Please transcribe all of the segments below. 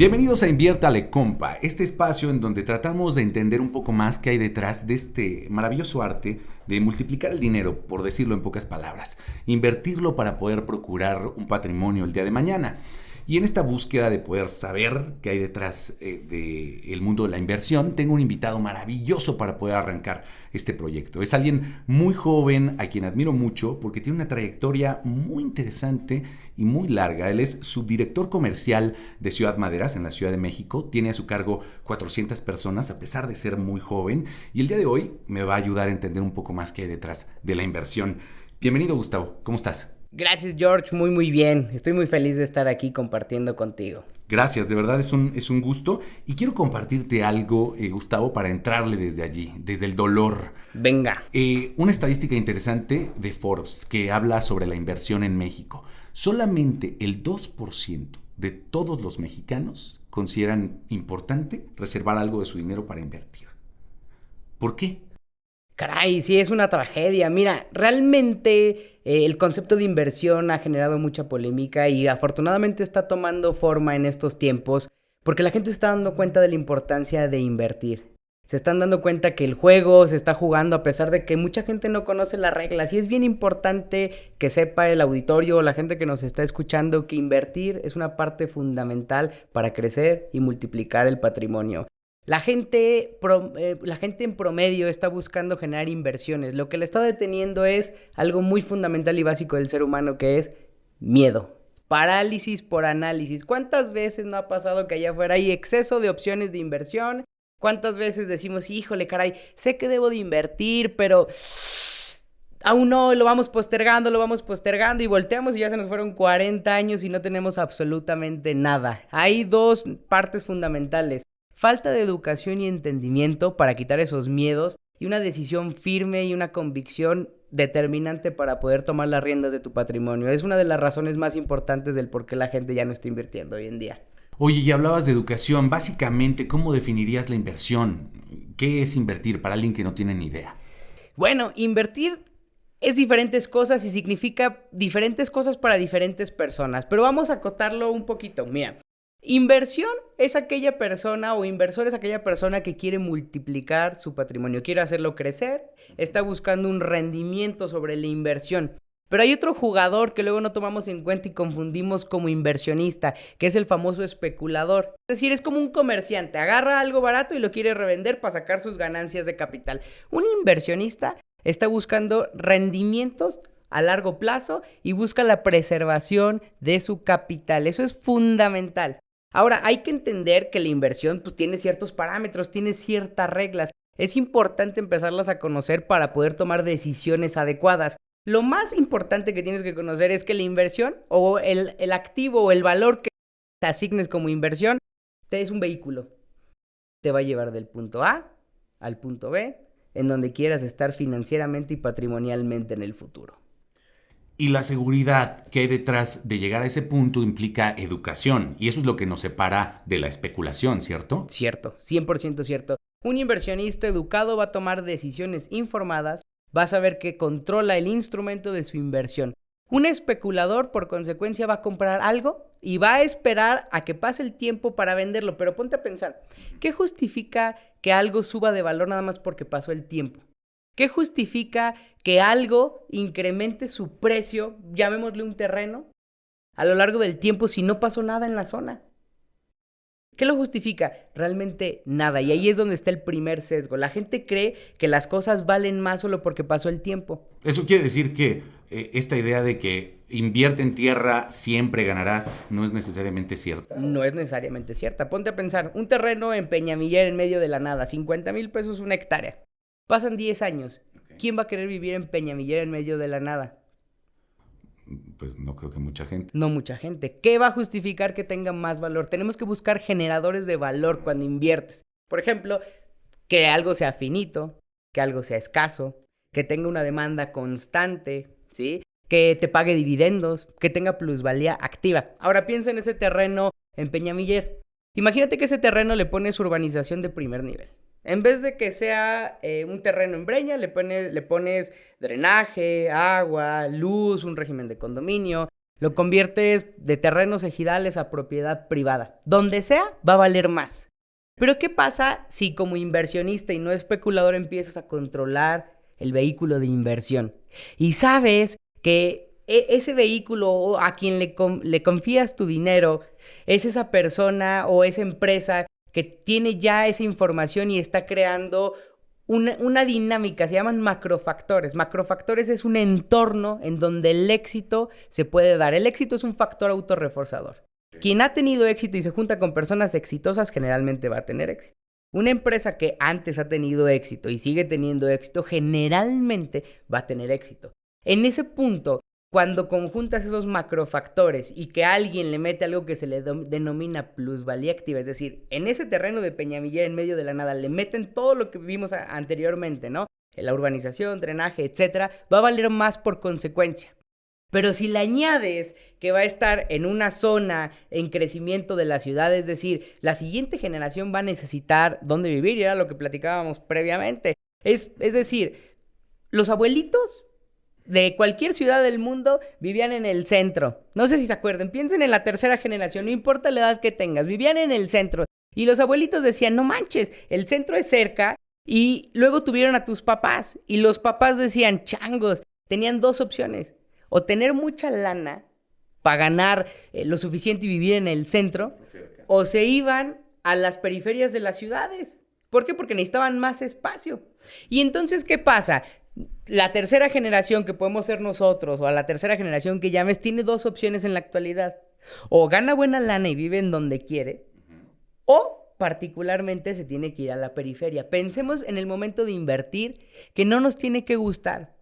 Bienvenidos a Inviértale Compa, este espacio en donde tratamos de entender un poco más qué hay detrás de este maravilloso arte de multiplicar el dinero, por decirlo en pocas palabras, invertirlo para poder procurar un patrimonio el día de mañana. Y en esta búsqueda de poder saber qué hay detrás del mundo de la inversión, tengo un invitado maravilloso para poder arrancar este proyecto. Es alguien muy joven, a quien admiro mucho, porque tiene una trayectoria muy interesante y muy larga. Él es subdirector comercial de Ciudad Maderas, en la Ciudad de México. Tiene a su cargo 400 personas, a pesar de ser muy joven. Y el día de hoy me va a ayudar a entender un poco más qué hay detrás de la inversión. Bienvenido, Gustavo. ¿Cómo estás? Gracias, George, muy bien. Estoy muy feliz de estar aquí compartiendo contigo. Gracias, de verdad es un gusto y quiero compartirte algo, Gustavo, para entrarle desde allí, desde el dolor. Venga. Una estadística interesante de Forbes que habla sobre la inversión en México. Solamente el 2% de todos los mexicanos consideran importante reservar algo de su dinero para invertir. ¿Por qué? Caray, sí, es una tragedia. Mira, realmente el concepto de inversión ha generado mucha polémica y afortunadamente está tomando forma en estos tiempos porque la gente se está dando cuenta de la importancia de invertir. Se están dando cuenta que el juego se está jugando a pesar de que mucha gente no conoce las reglas y es bien importante que sepa el auditorio o la gente que nos está escuchando que invertir es una parte fundamental para crecer y multiplicar el patrimonio. La gente en promedio está buscando generar inversiones. Lo que le está deteniendo es algo muy fundamental y básico del ser humano que es miedo. Parálisis por análisis. ¿Cuántas veces no ha pasado que allá afuera hay exceso de opciones de inversión? ¿Cuántas veces decimos, híjole, caray, sé que debo de invertir, pero aún no, lo vamos postergando y volteamos y ya se nos fueron 40 años y no tenemos absolutamente nada? Hay dos partes fundamentales. Falta de educación y entendimiento para quitar esos miedos y una decisión firme y una convicción determinante para poder tomar las riendas de tu patrimonio. Es una de las razones más importantes del por qué la gente ya no está invirtiendo hoy en día. Oye, y hablabas de educación. Básicamente, ¿cómo definirías la inversión? ¿Qué es invertir para alguien que no tiene ni idea? Bueno, invertir es diferentes cosas y significa diferentes cosas para diferentes personas, pero vamos a acotarlo un poquito. Mira, inversión es aquella persona o inversor es aquella persona que quiere multiplicar su patrimonio, quiere hacerlo crecer, está buscando un rendimiento sobre la inversión. Pero hay otro jugador que luego no tomamos en cuenta y confundimos como inversionista, que es el famoso especulador. Es decir, es como un comerciante, agarra algo barato y lo quiere revender para sacar sus ganancias de capital. Un inversionista está buscando rendimientos a largo plazo y busca la preservación de su capital. Eso es fundamental. Ahora, hay que entender que la inversión pues, tiene ciertos parámetros, tiene ciertas reglas. Es importante empezarlas a conocer para poder tomar decisiones adecuadas. Lo más importante que tienes que conocer es que la inversión o el activo o el valor que te asignes como inversión te es un vehículo. Te va a llevar del punto A al punto B, en donde quieras estar financieramente y patrimonialmente en el futuro. Y la seguridad que hay detrás de llegar a ese punto implica educación. Y eso es lo que nos separa de la especulación, ¿cierto? Cierto, 100% cierto. Un inversionista educado va a tomar decisiones informadas, va a saber que controla el instrumento de su inversión. Un especulador, por consecuencia, va a comprar algo y va a esperar a que pase el tiempo para venderlo. Pero ponte a pensar, ¿qué justifica que algo suba de valor nada más porque pasó el tiempo? ¿Qué justifica que algo incremente su precio, llamémosle un terreno, a lo largo del tiempo si no pasó nada en la zona? ¿Qué lo justifica? Realmente nada. Y ahí es donde está el primer sesgo. La gente cree que las cosas valen más solo porque pasó el tiempo. Eso quiere decir que esta idea de que invierte en tierra, siempre ganarás, no es necesariamente cierta. No es necesariamente cierta. Ponte a pensar, un terreno en Peñamiller en medio de la nada, 50,000 pesos una hectárea. Pasan 10 años. ¿Quién va a querer vivir en Peñamiller en medio de la nada? Pues no creo que mucha gente. No mucha gente. ¿Qué va a justificar que tenga más valor? Tenemos que buscar generadores de valor cuando inviertes. Por ejemplo, que algo sea finito, que algo sea escaso, que tenga una demanda constante, ¿sí? Que te pague dividendos, que tenga plusvalía activa. Ahora piensa en ese terreno en Peñamiller. Imagínate que ese terreno le pones urbanización de primer nivel. En vez de que sea un terreno en breña, le pones drenaje, agua, luz, un régimen de condominio, Lo conviertes de terrenos ejidales a propiedad privada. Donde sea, va a valer más. Pero ¿qué pasa si como inversionista y no especulador empiezas a controlar el vehículo de inversión? Y sabes que ese vehículo a quien le confías tu dinero es esa persona o esa empresa que tiene ya esa información y está creando una dinámica, se llaman macrofactores. Macrofactores es un entorno en donde el éxito se puede dar. El éxito es un factor autorreforzador. Quien ha tenido éxito y se junta con personas exitosas generalmente va a tener éxito. Una empresa que antes ha tenido éxito y sigue teniendo éxito generalmente va a tener éxito. En ese punto, cuando conjuntas esos macrofactores y que alguien le mete algo que se le denomina plusvalía activa, es decir, en ese terreno de Peñamiller en medio de la nada le meten todo lo que vimos anteriormente, ¿no? La urbanización, drenaje, etcétera, va a valer más por consecuencia. Pero si le añades que va a estar en una zona en crecimiento de la ciudad, es decir, la siguiente generación va a necesitar dónde vivir, y era lo que platicábamos previamente. Es decir, los abuelitos de cualquier ciudad del mundo vivían en el centro. No sé si se acuerdan, piensen en la tercera generación, no importa la edad que tengas, vivían en el centro. Y los abuelitos decían, no manches, el centro es cerca. Y luego tuvieron a tus papás, y los papás decían, changos, tenían dos opciones. O tener mucha lana para ganar lo suficiente y vivir en el centro, o se iban a las periferias de las ciudades. ¿Por qué? Porque necesitaban más espacio. Y entonces, ¿qué pasa? La tercera generación que podemos ser nosotros, o a la tercera generación que llames, tiene dos opciones en la actualidad. O gana buena lana y vive en donde quiere, o particularmente se tiene que ir a la periferia. Pensemos en el momento de invertir, que no nos tiene que gustar.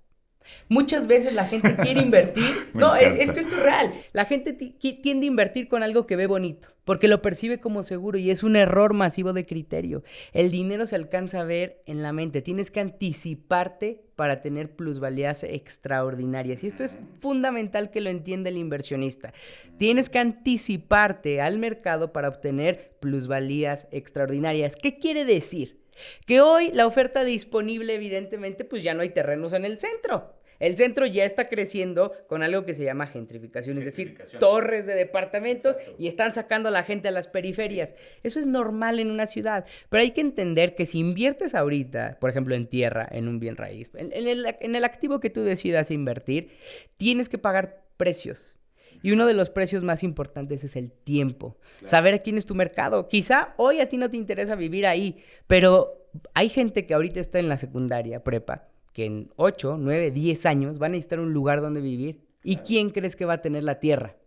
Muchas veces la gente quiere invertir. No, es que esto es real. La gente tiende a invertir con algo que ve bonito, porque lo percibe como seguro, y es un error masivo de criterio. El dinero se alcanza a ver en la mente. Tienes que anticiparte para tener plusvalías extraordinarias. Y esto es fundamental que lo entienda el inversionista. Tienes que anticiparte al mercado para obtener plusvalías extraordinarias. ¿Qué quiere decir? Que hoy la oferta disponible, evidentemente, pues ya no hay terrenos en el centro. El centro ya está creciendo con algo que se llama gentrificación, es decir, torres de departamentos. Exacto. Y están sacando a la gente a las periferias. Eso es normal en una ciudad, pero hay que entender que si inviertes ahorita, por ejemplo, en tierra, en un bien raíz, en el activo que tú decidas invertir, tienes que pagar precios. Y uno de los precios más importantes es el tiempo. Claro. Saber quién es tu mercado. Quizá hoy a ti no te interesa vivir ahí, pero hay gente que ahorita está en la secundaria, prepa, que en 8, 9, 10 años van a necesitar un lugar donde vivir. ¿Y quién crees que va a tener la tierra?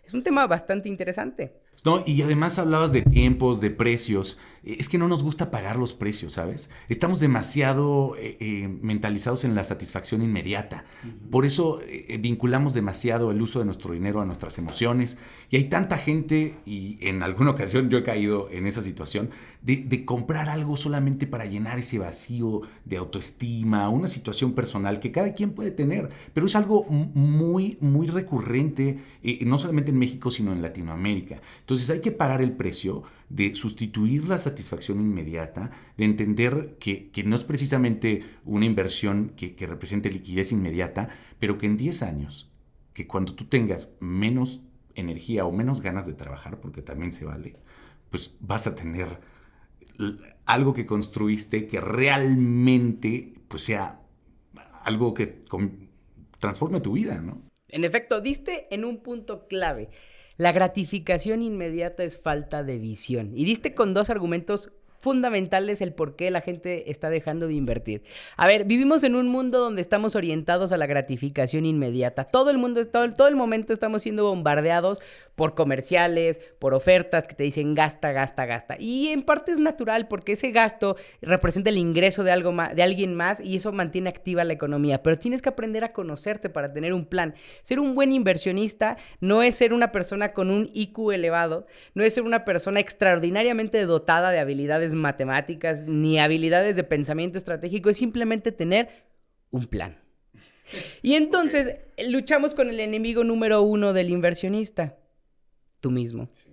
Es un tema bastante interesante. No, y además hablabas de tiempos, de precios. Es que no nos gusta pagar los precios, ¿sabes? Estamos demasiado mentalizados en la satisfacción inmediata. Por eso vinculamos demasiado el uso de nuestro dinero a nuestras emociones. Y hay tanta gente, y en alguna ocasión yo he caído en esa situación, de comprar algo solamente para llenar ese vacío de autoestima, una situación personal que cada quien puede tener. Pero es algo muy, muy recurrente, no solamente en México, sino en Latinoamérica. Entonces hay que pagar el precio de sustituir la satisfacción inmediata, de entender que no es precisamente una inversión que represente liquidez inmediata, pero que en 10 años, que cuando tú tengas menos energía o menos ganas de trabajar, porque también se vale, pues vas a tener algo que construiste que realmente pues sea algo que transforme tu vida, ¿no? En efecto, diste en un punto clave. La gratificación inmediata es falta de visión. Y diste con dos argumentos fundamentales el por qué la gente está dejando de invertir. A ver, vivimos en un mundo donde estamos orientados a la gratificación inmediata. Todo el el momento estamos siendo bombardeados por comerciales, por ofertas que te dicen gasta, gasta, gasta. Y en parte es natural porque ese gasto representa el ingreso de alguien más y eso mantiene activa la economía. Pero tienes que aprender a conocerte para tener un plan. Ser un buen inversionista no es ser una persona con un IQ elevado, no es ser una persona extraordinariamente dotada de habilidades matemáticas ni habilidades de pensamiento estratégico, es simplemente tener un plan. Y entonces luchamos con el enemigo número 1 del inversionista, tú mismo. Sí.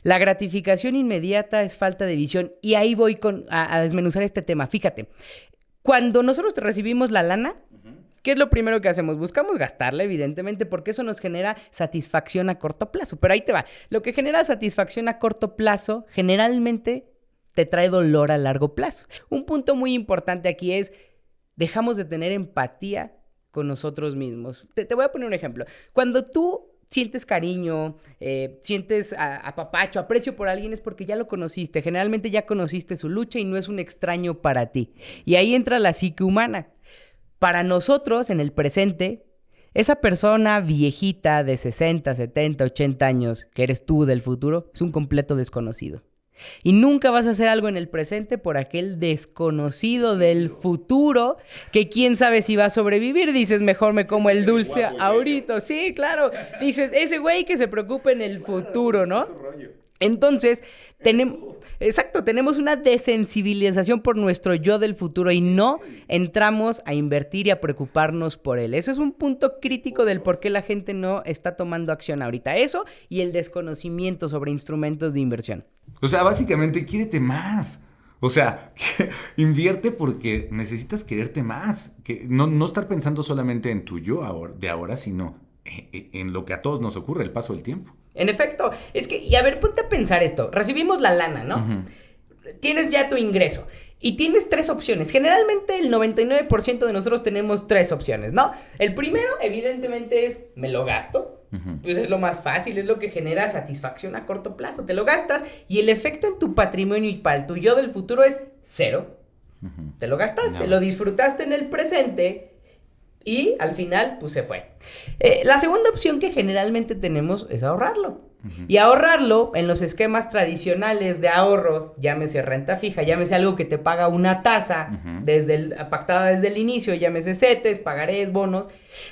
La gratificación inmediata es falta de visión y ahí voy a desmenuzar este tema. Fíjate, cuando nosotros recibimos la lana, ¿Qué es lo primero que hacemos? Buscamos gastarla, evidentemente, porque eso nos genera satisfacción a corto plazo. Pero ahí te va. Lo que genera satisfacción a corto plazo generalmente te trae dolor a largo plazo. Un punto muy importante aquí es, dejamos de tener empatía con nosotros mismos. Te voy a poner un ejemplo. Cuando tú sientes cariño, sientes apapacho, aprecio por alguien, es porque ya lo conociste. Generalmente ya conociste su lucha y no es un extraño para ti. Y ahí entra la psique humana. Para nosotros, en el presente, esa persona viejita de 60, 70, 80 años, que eres tú del futuro, es un completo desconocido. Y nunca vas a hacer algo en el presente por aquel desconocido del futuro que quién sabe si va a sobrevivir. Dices, mejor me como el dulce ahorita. Sí, claro. Dices, ese güey que se preocupe en el futuro, ¿no? Entonces, tenemos una desensibilización por nuestro yo del futuro y no entramos a invertir y a preocuparnos por él. Eso es un punto crítico del por qué la gente no está tomando acción ahorita. Eso y el desconocimiento sobre instrumentos de inversión. O sea, básicamente, quiérete más. O sea, invierte porque necesitas quererte más. Que no estar pensando solamente en tu yo de ahora, sino en lo que a todos nos ocurre, el paso del tiempo. En efecto, es que, y a ver, ponte a pensar esto. Recibimos la lana, ¿no? Uh-huh. Tienes ya tu ingreso y tienes 3 opciones. Generalmente el 99% de nosotros tenemos 3 opciones, ¿no? El primero, evidentemente, es me lo gasto. Uh-huh. Pues es lo más fácil, es lo que genera satisfacción a corto plazo. Te lo gastas y el efecto en tu patrimonio y para el tuyo del futuro es 0. Uh-huh. Te lo gastaste, lo disfrutaste en el presente y al final, pues se fue. La segunda opción que generalmente tenemos es ahorrarlo. Uh-huh. Y ahorrarlo en los esquemas tradicionales de ahorro, llámese renta fija, llámese algo que te paga una tasa uh-huh. Pactada desde el inicio, llámese CETES, pagarés, bonos.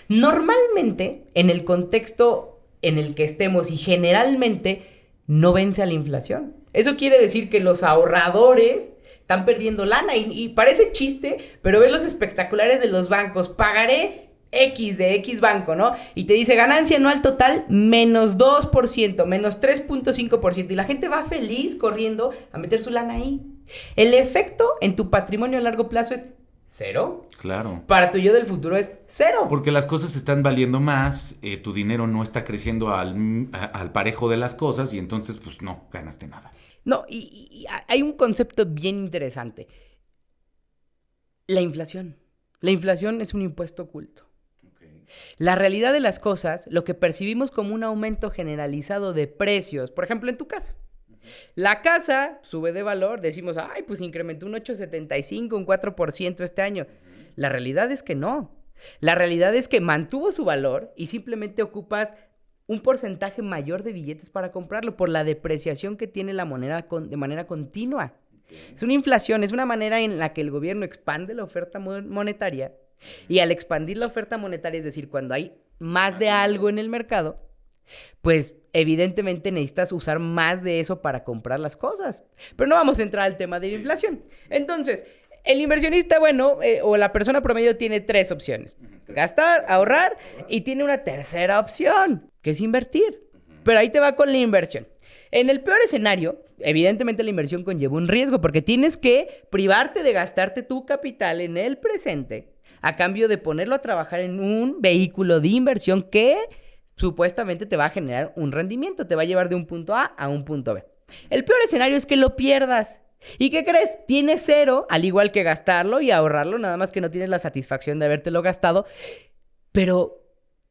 Normalmente, en el contexto en el que estemos y generalmente, no vence a la inflación. Eso quiere decir que los ahorradores están perdiendo lana y parece chiste, pero ves los espectaculares de los bancos. Pagaré X de X banco, ¿no? Y te dice ganancia anual total menos 2%, menos 3.5%. Y la gente va feliz corriendo a meter su lana ahí. El efecto en tu patrimonio a largo plazo es 0. Claro. Para tu yo del futuro es 0. Porque las cosas están valiendo más, tu dinero no está creciendo al parejo de las cosas y entonces pues no ganaste nada. No, y hay un concepto bien interesante. La inflación. La inflación es un impuesto oculto. Okay. La realidad de las cosas, lo que percibimos como un aumento generalizado de precios, por ejemplo, en tu casa. La casa sube de valor, decimos, ay, pues incrementó un 8.75, un 4% este año. La realidad es que no. La realidad es que mantuvo su valor y simplemente ocupas un porcentaje mayor de billetes para comprarlo por la depreciación que tiene la moneda de manera continua. Okay. Es una inflación, es una manera en la que el gobierno expande la oferta monetaria y al expandir la oferta monetaria, es decir, cuando hay más de algo en el mercado, pues evidentemente necesitas usar más de eso para comprar las cosas. Pero no vamos a entrar al tema de la inflación. Entonces, el inversionista, o la persona promedio tiene 3 opciones. Gastar, ahorrar y tiene una tercera opción, que es invertir. Pero ahí te va con la inversión. En el peor escenario, evidentemente la inversión conlleva un riesgo porque tienes que privarte de gastarte tu capital en el presente a cambio de ponerlo a trabajar en un vehículo de inversión que supuestamente te va a generar un rendimiento, te va a llevar de un punto A a un punto B. El peor escenario es que lo pierdas. ¿Y qué crees? Tienes 0, al igual que gastarlo y ahorrarlo, nada más que no tienes la satisfacción de habértelo gastado. Pero,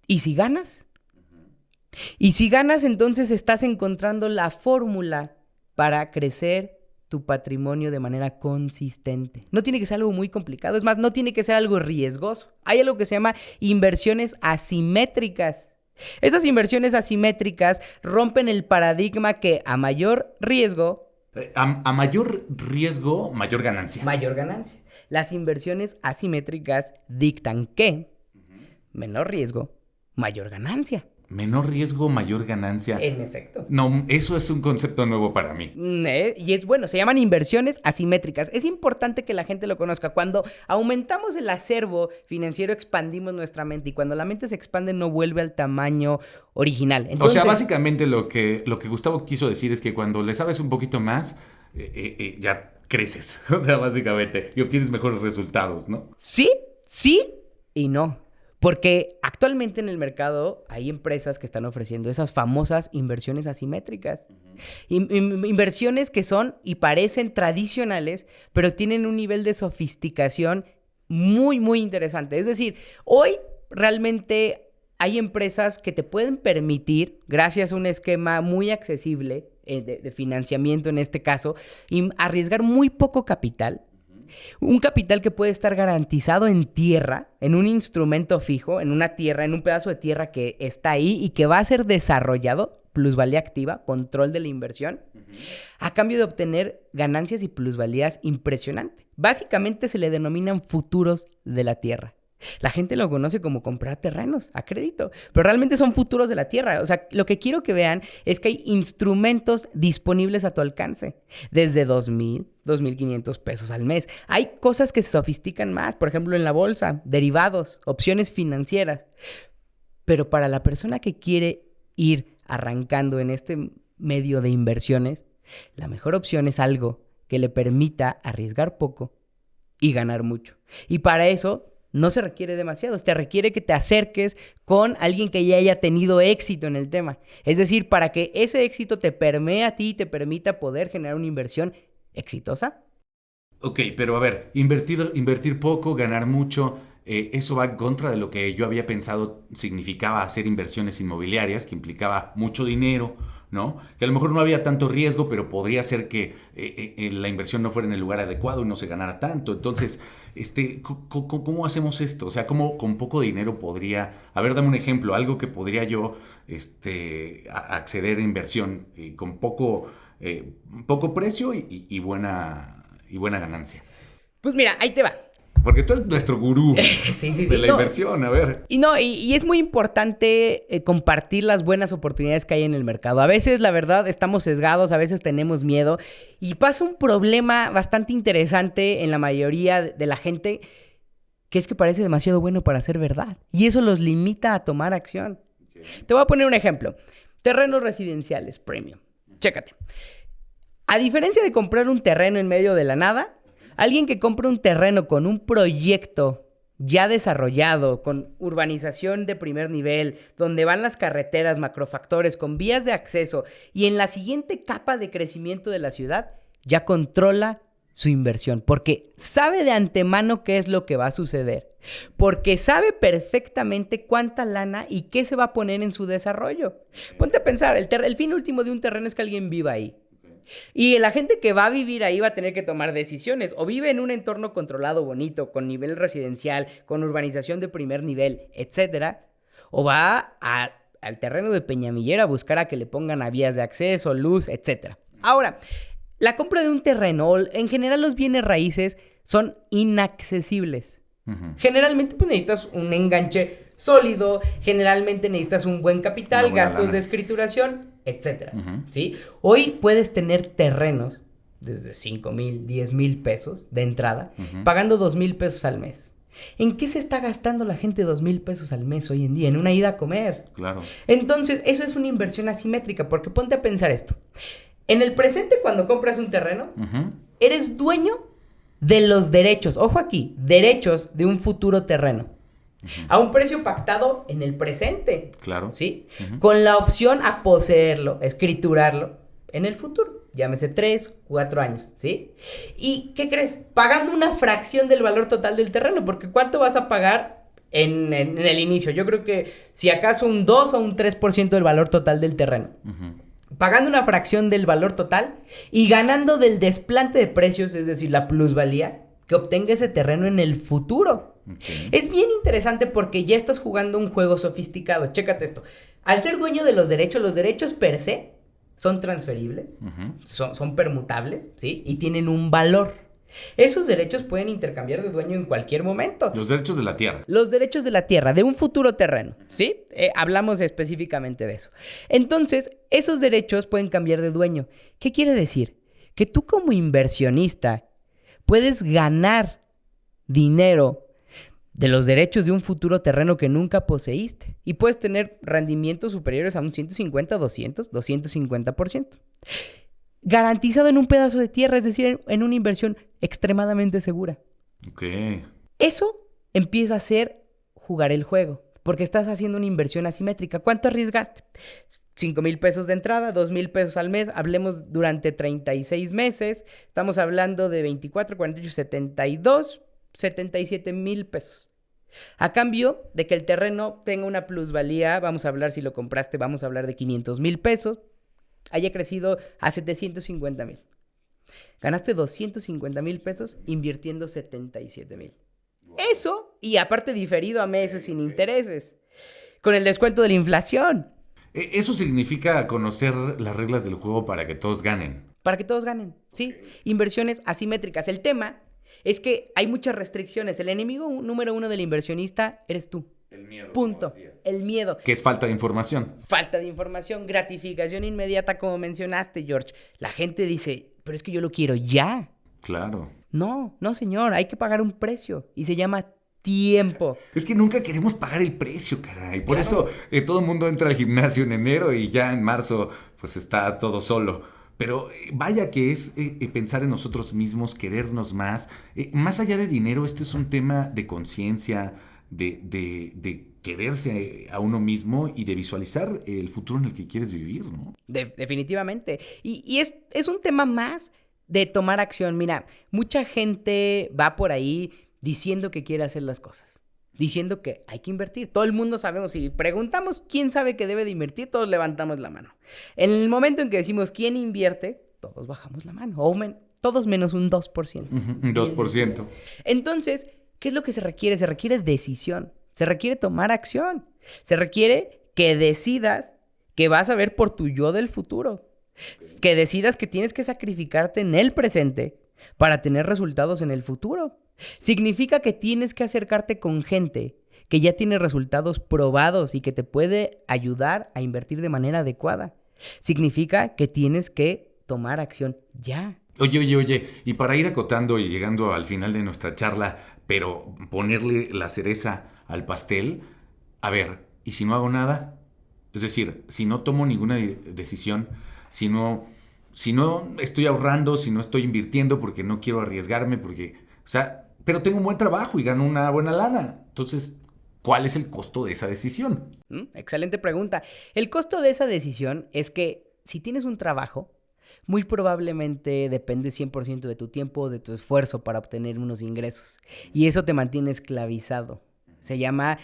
¿y si ganas? Y si ganas, entonces estás encontrando la fórmula para crecer tu patrimonio de manera consistente. No tiene que ser algo muy complicado, es más, no tiene que ser algo riesgoso. Hay algo que se llama inversiones asimétricas. Esas inversiones asimétricas rompen el paradigma que a mayor riesgo... A mayor riesgo, mayor ganancia. Mayor ganancia. Las inversiones asimétricas dictan que menor riesgo, mayor ganancia. Menor riesgo, mayor ganancia. En efecto. No, eso es un concepto nuevo para mí. Y es bueno, se llaman inversiones asimétricas. Es importante que la gente lo conozca. Cuando aumentamos el acervo financiero, expandimos nuestra mente. Y cuando la mente se expande, no vuelve al tamaño original. Entonces, o sea, básicamente lo que Gustavo quiso decir es que cuando le sabes un poquito más, ya creces. O sea, básicamente. Y obtienes mejores resultados, ¿no? Sí, sí y no. Porque actualmente en el mercado hay empresas que están ofreciendo esas famosas inversiones asimétricas. Inversiones que son y parecen tradicionales, pero tienen un nivel de sofisticación muy, muy interesante. Es decir, hoy realmente hay empresas que te pueden permitir, gracias a un esquema muy accesible de financiamiento en este caso, arriesgar muy poco capital. Un capital que puede estar garantizado en tierra, en un instrumento fijo, en una tierra, en un pedazo de tierra que está ahí y que va a ser desarrollado, plusvalía activa, control de la inversión, a cambio de obtener ganancias y plusvalías impresionantes. Básicamente se le denominan futuros de la tierra. La gente lo conoce como comprar terrenos a crédito, pero realmente son futuros de la tierra. O sea, lo que quiero que vean es que hay instrumentos disponibles a tu alcance, desde 2,000, 2,500 pesos al mes. Hay cosas que se sofistican más, por ejemplo, en la bolsa, derivados, opciones financieras. Pero para la persona que quiere ir arrancando en este medio de inversiones, la mejor opción es algo que le permita arriesgar poco y ganar mucho. Y para eso no se requiere demasiado, te requiere que te acerques con alguien que ya haya tenido éxito en el tema. Es decir, para que ese éxito te permee a ti y te permita poder generar una inversión exitosa. Ok, pero a ver, invertir poco, ganar mucho, eso va en contra de lo que yo había pensado significaba hacer inversiones inmobiliarias, que implicaba mucho dinero, ¿no? Que a lo mejor no había tanto riesgo, pero podría ser que la inversión no fuera en el lugar adecuado y no se ganara tanto. Entonces, ¿cómo hacemos esto? O sea, ¿cómo con poco dinero podría... A ver, dame un ejemplo, algo que podría yo acceder a inversión con poco precio y buena ganancia. Pues mira, ahí te va. Porque tú eres nuestro gurú sí. de la inversión, a ver. Y es muy importante compartir las buenas oportunidades que hay en el mercado. A veces, la verdad, estamos sesgados, a veces tenemos miedo. Y pasa un problema bastante interesante en la mayoría de la gente, que es que parece demasiado bueno para ser verdad. Y eso los limita a tomar acción. Okay. Te voy a poner un ejemplo. Terrenos residenciales premium. Chécate. A diferencia de comprar un terreno en medio de la nada, alguien que compra un terreno con un proyecto ya desarrollado, con urbanización de primer nivel, donde van las carreteras, macrofactores, con vías de acceso y en la siguiente capa de crecimiento de la ciudad, ya controla su inversión, porque sabe de antemano qué es lo que va a suceder, porque sabe perfectamente cuánta lana y qué se va a poner en su desarrollo. Ponte a pensar, el fin último de un terreno es que alguien viva ahí. Y la gente que va a vivir ahí va a tener que tomar decisiones. O vive en un entorno controlado, bonito, con nivel residencial, con urbanización de primer nivel, etcétera. O va al terreno de Peñamillera a buscar a que le pongan a vías de acceso, luz, etcétera. Ahora, la compra de un terreno, en general los bienes raíces, son inaccesibles. Uh-huh. Generalmente pues, necesitas un enganche sólido, generalmente necesitas un buen capital, gastos lana de escrituración, etcétera. Uh-huh. ¿Sí? Hoy puedes tener terrenos desde 5,000, 10,000 pesos de entrada, uh-huh, pagando 2,000 pesos al mes. ¿En qué se está gastando la gente 2,000 pesos al mes hoy en día? En una ida a comer. Claro. Entonces, eso es una inversión asimétrica, porque ponte a pensar esto. En el presente, cuando compras un terreno, uh-huh, eres dueño de los derechos, ojo aquí, derechos de un futuro terreno. Uh-huh. A un precio pactado en el presente. Claro. ¿Sí? Uh-huh. Con la opción a poseerlo, escriturarlo en el futuro. Llámese 3, 4 años, ¿sí? ¿Y qué crees? Pagando una fracción del valor total del terreno, porque ¿cuánto vas a pagar en el inicio? Yo creo que si acaso un 2 o un 3% del valor total del terreno. Uh-huh. Pagando una fracción del valor total y ganando del desplante de precios, es decir, la plusvalía que obtenga ese terreno en el futuro. Okay. Es bien interesante porque ya estás jugando un juego sofisticado. Chécate esto. Al ser dueño de los derechos per se son transferibles, uh-huh, son permutables, ¿sí? Y tienen un valor. Esos derechos pueden intercambiar de dueño en cualquier momento. Los derechos de la tierra. Los derechos de la tierra, de un futuro terreno, ¿sí? Hablamos específicamente de eso. Entonces, esos derechos pueden cambiar de dueño. ¿Qué quiere decir? Que tú como inversionista puedes ganar dinero de los derechos de un futuro terreno que nunca poseíste. Y puedes tener rendimientos superiores a un 150, 200, 250%. Garantizado en un pedazo de tierra, es decir, en una inversión extremadamente segura. Ok. Eso empieza a ser jugar el juego, porque estás haciendo una inversión asimétrica. ¿Cuánto arriesgaste? 5,000 pesos de entrada, 2,000 pesos al mes, hablemos durante 36 meses, estamos hablando de 24, 48, 72, 77,000 pesos. A cambio de que el terreno tenga una plusvalía, vamos a hablar si lo compraste, vamos a hablar de 500,000 pesos, haya crecido a 750,000. Ganaste 250,000 pesos invirtiendo 77,000. Eso, y aparte diferido a meses sin intereses, con el descuento de la inflación. Eso significa conocer las reglas del juego para que todos ganen. Para que todos ganen, ¿sí? Inversiones asimétricas. El tema es que hay muchas restricciones. El enemigo número uno del inversionista eres tú. El miedo. Punto. El miedo. Que es falta de información. Falta de información, gratificación inmediata, como mencionaste, George. La gente dice, pero es que yo lo quiero ya. Claro. No, señor, hay que pagar un precio y se llama tiempo. Es que nunca queremos pagar el precio, caray. Por eso todo el mundo entra al gimnasio en enero y ya en marzo pues está todo solo. Pero vaya que es pensar en nosotros mismos, querernos más. Más allá de dinero, este es un tema de conciencia, de quererse a uno mismo y de visualizar el futuro en el que quieres vivir, ¿no? Definitivamente. Y es un tema más de tomar acción. Mira, mucha gente va por ahí diciendo que quiere hacer las cosas, diciendo que hay que invertir. Todo el mundo sabemos, si preguntamos quién sabe que debe de invertir, todos levantamos la mano. En el momento en que decimos quién invierte, todos bajamos la mano, todos menos un 2%. Un 2%. Entonces, ¿qué es lo que se requiere? Se requiere decisión, se requiere tomar acción, se requiere que decidas que vas a ver por tu yo del futuro, que decidas que tienes que sacrificarte en el presente para tener resultados en el futuro. Significa que tienes que acercarte con gente que ya tiene resultados probados y que te puede ayudar a invertir de manera adecuada. Significa que tienes que tomar acción ya. Oye, y para ir acotando y llegando al final de nuestra charla, pero ponerle la cereza al pastel, a ver, ¿y si no hago nada? Es decir, si no tomo ninguna decisión, si no estoy ahorrando, si no estoy invirtiendo porque no quiero arriesgarme, pero tengo un buen trabajo y gano una buena lana. Entonces, ¿cuál es el costo de esa decisión? Excelente pregunta. El costo de esa decisión es que si tienes un trabajo, muy probablemente depende 100% de tu tiempo, de tu esfuerzo para obtener unos ingresos. Y eso te mantiene esclavizado. Se llama,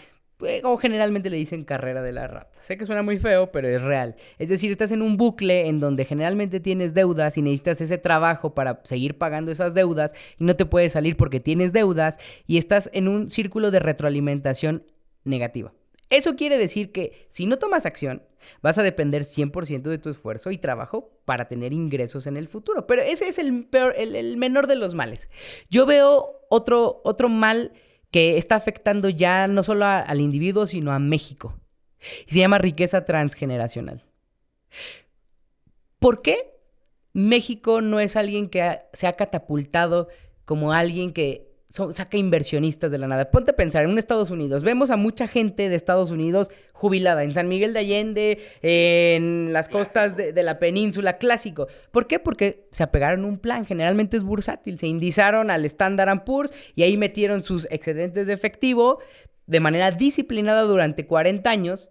o generalmente le dicen carrera de la rata. Sé que suena muy feo, pero es real. Es decir, estás en un bucle en donde generalmente tienes deudas y necesitas ese trabajo para seguir pagando esas deudas y no te puedes salir porque tienes deudas y estás en un círculo de retroalimentación negativa. Eso quiere decir que si no tomas acción, vas a depender 100% de tu esfuerzo y trabajo para tener ingresos en el futuro. Pero ese es el menor de los males. Yo veo otro mal que está afectando ya no solo al individuo, sino a México. Y se llama riqueza transgeneracional. ¿Por qué México no es alguien que se ha catapultado como alguien que saca inversionistas de la nada? Ponte a pensar, en Estados Unidos, vemos a mucha gente de Estados Unidos jubilada, en San Miguel de Allende, en las costas de la península, clásico. ¿Por qué? Porque se apegaron a un plan, generalmente es bursátil, se indizaron al Standard & Poor's y ahí metieron sus excedentes de efectivo de manera disciplinada durante 40 años.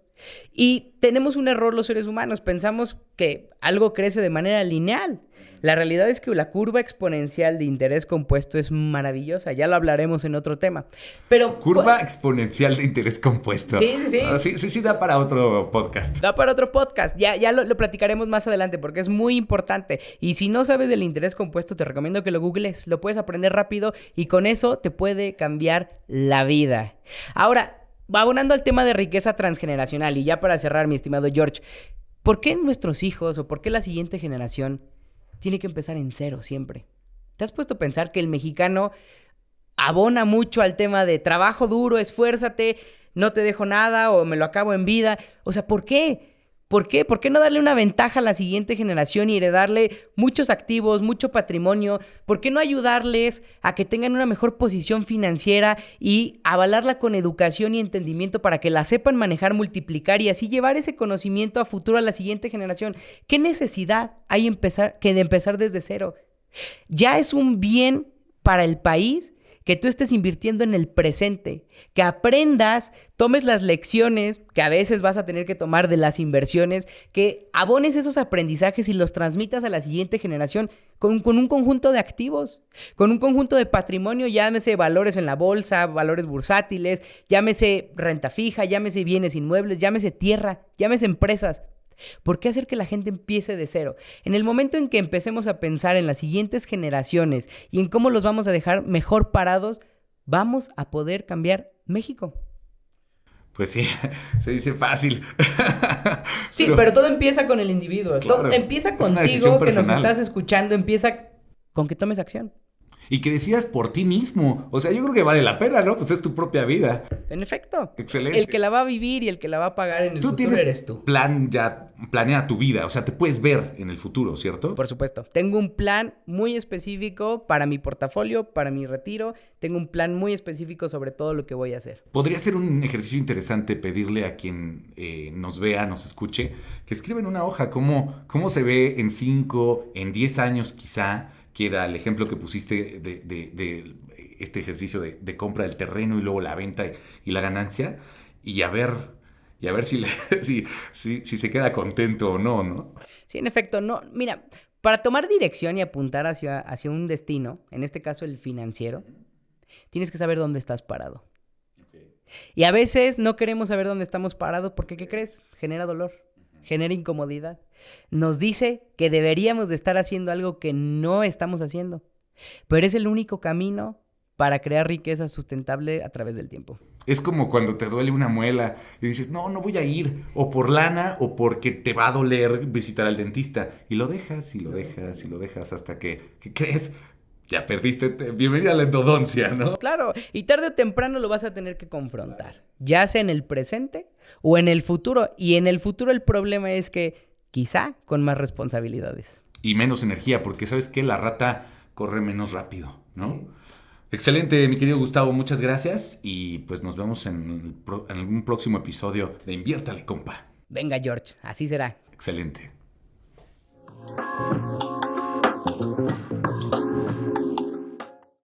Y tenemos un error los seres humanos, pensamos que algo crece de manera lineal. La realidad es que la curva exponencial de interés compuesto es maravillosa, ya lo hablaremos en otro tema. Pero curva exponencial de interés compuesto. Sí, da para otro podcast. Da para otro podcast, ya lo platicaremos más adelante porque es muy importante. Y si no sabes del interés compuesto, te recomiendo que lo googles, lo puedes aprender rápido y con eso te puede cambiar la vida. Ahora, abonando al tema de riqueza transgeneracional y ya para cerrar, mi estimado George, ¿por qué nuestros hijos o por qué la siguiente generación tiene que empezar en cero siempre? ¿Te has puesto a pensar que el mexicano abona mucho al tema de trabajo duro, esfuérzate, no te dejo nada o me lo acabo en vida? O sea, ¿por qué? ¿Por qué? ¿Por qué no darle una ventaja a la siguiente generación y heredarle muchos activos, mucho patrimonio? ¿Por qué no ayudarles a que tengan una mejor posición financiera y avalarla con educación y entendimiento para que la sepan manejar, multiplicar y así llevar ese conocimiento a futuro a la siguiente generación? ¿Qué necesidad hay de empezar desde cero? Ya es un bien para el país que tú estés invirtiendo en el presente, que aprendas, tomes las lecciones que a veces vas a tener que tomar de las inversiones, que abones esos aprendizajes y los transmitas a la siguiente generación con un conjunto de activos, con un conjunto de patrimonio, llámese valores en la bolsa, valores bursátiles, llámese renta fija, llámese bienes inmuebles, llámese tierra, llámese empresas. ¿Por qué hacer que la gente empiece de cero? En el momento en que empecemos a pensar en las siguientes generaciones y en cómo los vamos a dejar mejor parados, vamos a poder cambiar México. Pues sí, se dice fácil. Sí, pero todo empieza con el individuo. Claro, todo empieza es una decisión contigo que nos personal. estás escuchando, empieza con que tomes acción. Y que decidas por ti mismo. O sea, yo creo que vale la pena, ¿no? Pues es tu propia vida. En efecto. Excelente. El que la va a vivir y el que la va a pagar en el Tú futuro tienes eres tú. plan ya, planea tu vida. O sea, te puedes ver en el futuro, ¿cierto? Por supuesto. Tengo un plan muy específico para mi portafolio, para mi retiro. Tengo un plan muy específico sobre todo lo que voy a hacer. Podría ser un ejercicio interesante pedirle a quien nos vea, nos escuche, que escriba en una hoja cómo se ve en 5, en 10 años quizá, que era el ejemplo que pusiste de este ejercicio de compra del terreno y luego la venta y la ganancia, y a ver si, si se queda contento o no, ¿no? Sí, en efecto, no. Mira, para tomar dirección y apuntar hacia un destino, en este caso el financiero, tienes que saber dónde estás parado. Y a veces no queremos saber dónde estamos parados porque, ¿qué crees? Genera dolor, genera incomodidad. Nos dice que deberíamos de estar haciendo algo que no estamos haciendo. Pero es el único camino para crear riqueza sustentable a través del tiempo. Es como cuando te duele una muela y dices, no voy a ir, o por lana o porque te va a doler visitar al dentista. Y lo dejas y lo dejas y lo dejas hasta que, ¿qué crees? Ya perdiste, bienvenida a la endodoncia, ¿no? Claro, y tarde o temprano lo vas a tener que confrontar, ya sea en el presente o en el futuro. Y en el futuro el problema es que quizá con más responsabilidades. Y menos energía, porque ¿sabes qué? La rata corre menos rápido, ¿no? Excelente, mi querido Gustavo, muchas gracias y pues nos vemos en algún próximo episodio de Inviértale, compa. Venga, George, así será. Excelente.